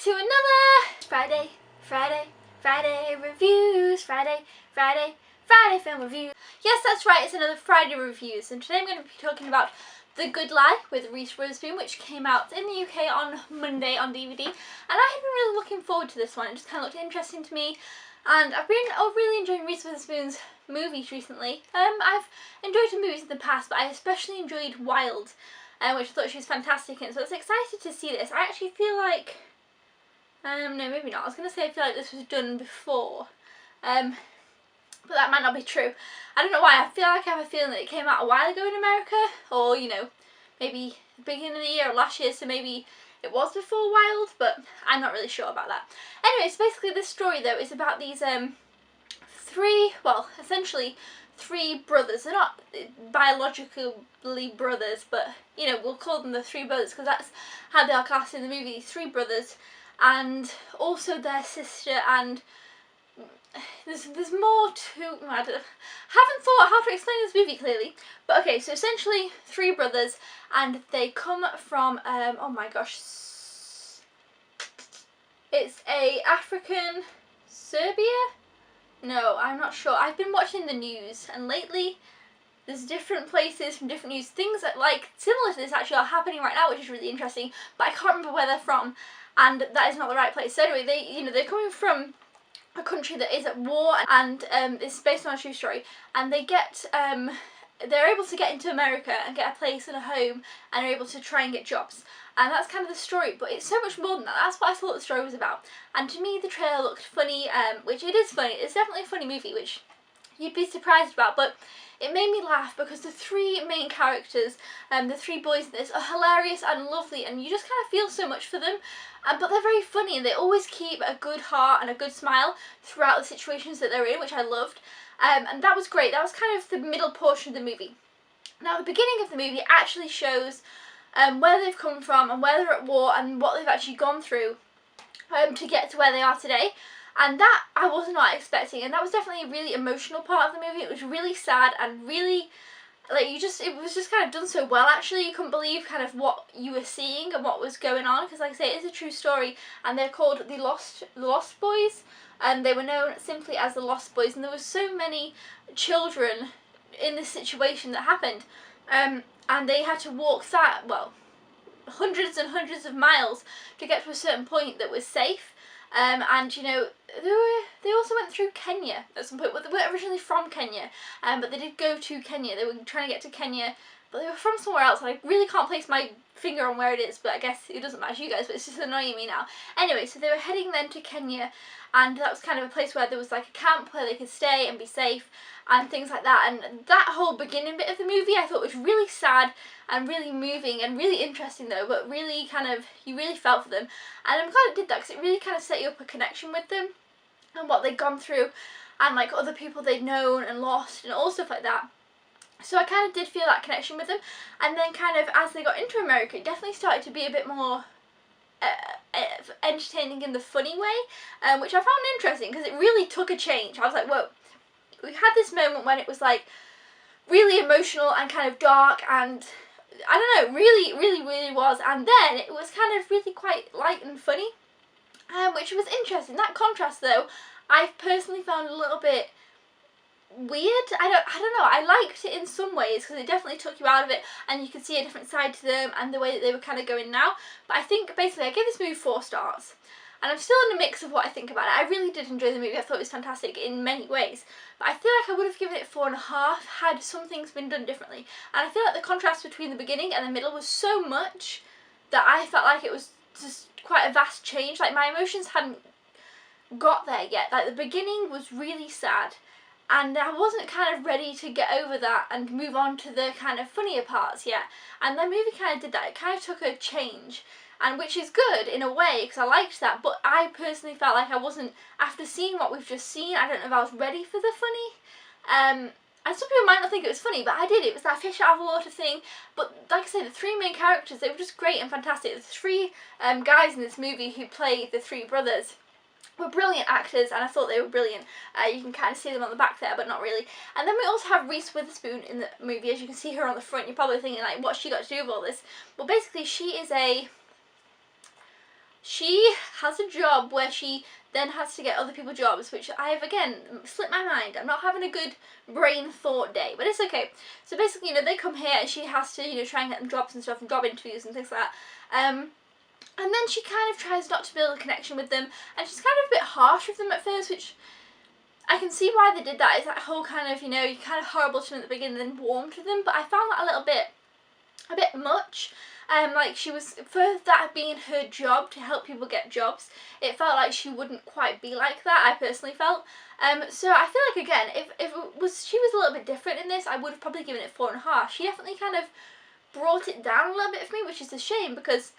to another Friday reviews, Friday film reviews. Yes, that's right, it's another Friday reviews, and today I'm going to be talking about The Good Life with Reese Witherspoon, which came out in the UK on Monday on DVD, and I have been really looking forward to this one. It just kind of looked interesting to me, and I've been really enjoying Reese Witherspoon's movies recently. I've enjoyed her movies in the past, but I especially enjoyed Wild, which I thought she was fantastic in, so I was excited to see this. I actually feel like, no, maybe not. I was going to say I feel like this was done before, but that might not be true. I don't know why. I feel like I have a feeling that it came out a while ago in America, or, you know, maybe the beginning of the year or last year, so maybe it was before Wild, but I'm not really sure about that. Anyway, so basically this story, though, is about these essentially three brothers. They're not biologically brothers, but, you know, we'll call them the three brothers because that's how they are classed in the movie, these three brothers, and also their sister, and there's more to, I haven't thought how to explain this movie clearly, but okay, so essentially three brothers, and they come from, oh my gosh, it's a African, Serbia? No, I'm not sure. I've been watching the news, and lately there's different places from different news. Things that, like, similar to this actually are happening right now, which is really interesting, but I can't remember where they're from, and that is not the right place. So anyway, they're coming from a country that is at war, and it's based on a true story, and they get, they're able to get into America and get a place and a home, and are able to try and get jobs. And that's kind of the story, but it's so much more than that. That's what I thought the story was about. And to me, the trailer looked funny, which it is funny. It's definitely a funny movie, which you'd be surprised about, but it made me laugh because the three main characters, the three boys in this, are hilarious and lovely, and you just kind of feel so much for them. But they're very funny, and they always keep a good heart and a good smile throughout the situations that they're in, which I loved. And that was great. That was kind of the middle portion of the movie. Now, the beginning of the movie actually shows where they've come from and where they're at war and what they've actually gone through to get to where they are today. And that I was not expecting, and that was definitely a really emotional part of the movie. It was really sad and really, like, it was just kind of done so well, actually. You couldn't believe kind of what you were seeing and what was going on, because, like I say, it is a true story, and they're called the Lost Boys, and they were known simply as the Lost Boys, and there were so many children in this situation that happened, and they had to walk hundreds and hundreds of miles to get to a certain point that was safe. And, you know, they also went through Kenya at some point. Well, they weren't originally from Kenya, but they did go to Kenya. They were trying to get to Kenya, but they were from somewhere else, and I really can't place my finger on where it is, but I guess it doesn't matter to you guys, but it's just annoying me now. Anyway, so they were heading then to Kenya, and that was kind of a place where there was like a camp where they could stay and be safe and things like that. And that whole beginning bit of the movie I thought was really sad and really moving and really interesting, though, but really kind of, you really felt for them. And I'm glad it did that, because it really kind of set you up a connection with them and what they'd gone through, and like other people they'd known and lost and all stuff like that. So I kind of did feel that connection with them, and then kind of as they got into America, it definitely started to be a bit more entertaining in the funny way, which I found interesting, because it really took a change. I was like, whoa, we had this moment when it was like really emotional and kind of dark, and I don't know, really was, and then it was kind of really quite light and funny, which was interesting. That contrast, though, I personally found a little bit weird. I don't know, I liked it in some ways, because it definitely took you out of it, and you could see a different side to them and the way that they were kind of going now. But I think basically I gave this movie 4 stars, and I'm still in a mix of what I think about it. I really did enjoy the movie. I thought it was fantastic in many ways, but I feel like I would have given it 4.5 had some things been done differently. And I feel like the contrast between the beginning and the middle was so much that I felt like it was just quite a vast change. Like, my emotions hadn't got there yet. Like, the beginning was really sad, and I wasn't kind of ready to get over that and move on to the kind of funnier parts yet. And the movie kind of did that. It kind of took a change, and which is good in a way, because I liked that, but I personally felt like I wasn't, after seeing what we've just seen, I don't know if I was ready for the funny. And some people might not think it was funny, but I did. It was that fish out of the water thing. But like I said, the three main characters, they were just great and fantastic. The three guys in this movie who play the three brothers were brilliant actors, and I thought they were brilliant. You can kind of see them on the back there, but not really. And then we also have Reese Witherspoon in the movie. As you can see her on the front, you're probably thinking, like, what's she got to do with all this? Well, basically, she is she has a job where she then has to get other people jobs, which I have, again, slipped my mind. I'm not having a good brain thought day, but it's okay. So basically, you know, they come here and she has to, you know, try and get them jobs and stuff and job interviews and things like that. And then she kind of tries not to build a connection with them, and she's kind of a bit harsh with them at first, which I can see why they did that. It's that whole kind of, you know, you're kind of horrible to them at the beginning and then warm to them, but I found that a bit much. Like, she was, for that being her job to help people get jobs, it felt like she wouldn't quite be like that, I personally felt. So I feel like, again, if she was a little bit different in this, I would have probably given it 4.5. She definitely kind of brought it down a little bit for me, which is a shame, because,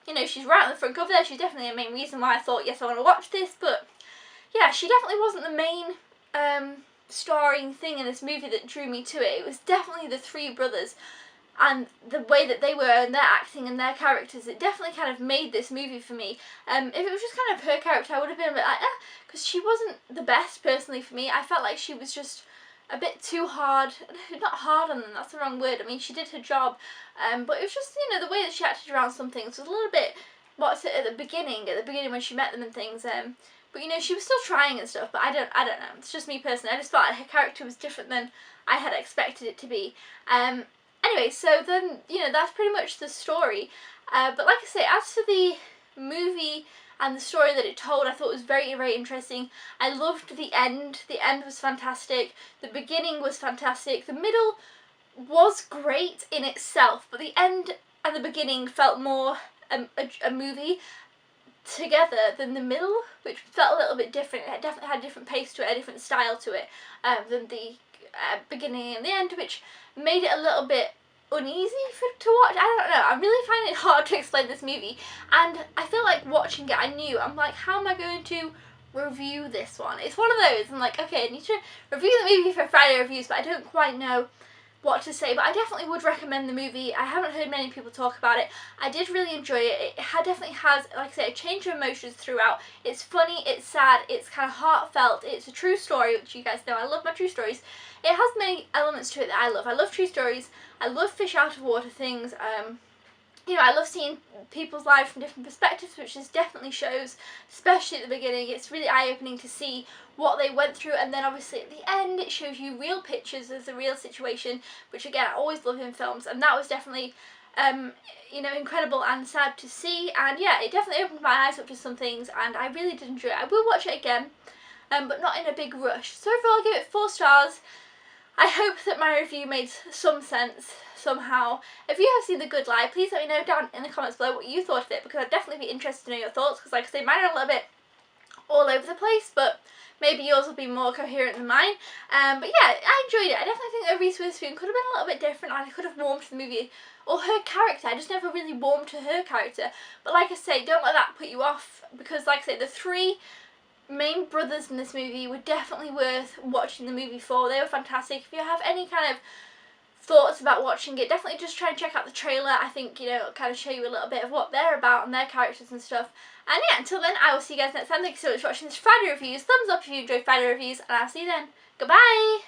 you know, she's right on the front cover there. She's definitely a main reason why I thought, yes, I want to watch this, but yeah, she definitely wasn't the main starring thing in this movie that drew me to it. It was definitely the three brothers and the way that they were and their acting and their characters. It definitely kind of made this movie for me. If it was just kind of her character, I would have been a bit like, because she wasn't the best personally for me. I felt like she was just a bit too hard, not hard on them, that's the wrong word. I mean, she did her job, but it was just, you know, the way that she acted around some things was a little bit, what's it, at the beginning when she met them and things, but, you know, she was still trying and stuff, but I don't know, it's just me personally. I just felt like her character was different than I had expected it to be. Anyway, so then, you know, that's pretty much the story, but like I say, as for the movie and the story that it told, I thought it was very, very interesting. I loved the end. The end was fantastic. The beginning was fantastic. The middle was great in itself, but the end and the beginning felt more a movie together than the middle, which felt a little bit different. It definitely had a different pace to it, a different style to it, than the beginning and the end, which made it a little bit uneasy to watch. I don't know, I'm really finding it hard to explain this movie, and I feel like watching it, I'm like, how am I going to review this one? It's one of those, I'm like, okay, I need to review the movie for Friday reviews, but I don't quite know what to say. But I definitely would recommend the movie. I haven't heard many people talk about it. I did really enjoy it. It definitely has, like I said, a change of emotions throughout. It's funny, it's sad, it's kind of heartfelt, it's a true story, which you guys know I love my true stories. It has many elements to it that I love. I love true stories, I love fish out of water things, you know, I love seeing people's lives from different perspectives, which this definitely shows, especially at the beginning. It's really eye-opening to see what they went through, and then obviously at the end it shows you real pictures of the real situation, which again I always love in films, and that was definitely you know, incredible and sad to see. And yeah, it definitely opened my eyes up to some things, and I really did enjoy it. I will watch it again, but not in a big rush. So overall I'll give it 4 stars. I hope that my review made some sense somehow. If you have seen The Good Lie, please let me know down in the comments below what you thought of it, because I'd definitely be interested to know your thoughts, because like I say, mine are a little bit all over the place, but maybe yours will be more coherent than mine. But yeah, I enjoyed it. I definitely think that Reese Witherspoon could have been a little bit different, and I could have warmed to the movie, or her character. I just never really warmed to her character. But like I say, don't let that put you off, because like I say, the 3 main brothers in this movie were definitely worth watching the movie for. They were fantastic. If you have any kind of thoughts about watching it, definitely just try and check out the trailer. I think, you know, it'll kind of show you a little bit of what they're about and their characters and stuff. And yeah, until then, I will see you guys next time. Thank you so much for watching this Friday reviews. Thumbs up if you enjoyed Friday reviews, and I'll see you then. Goodbye!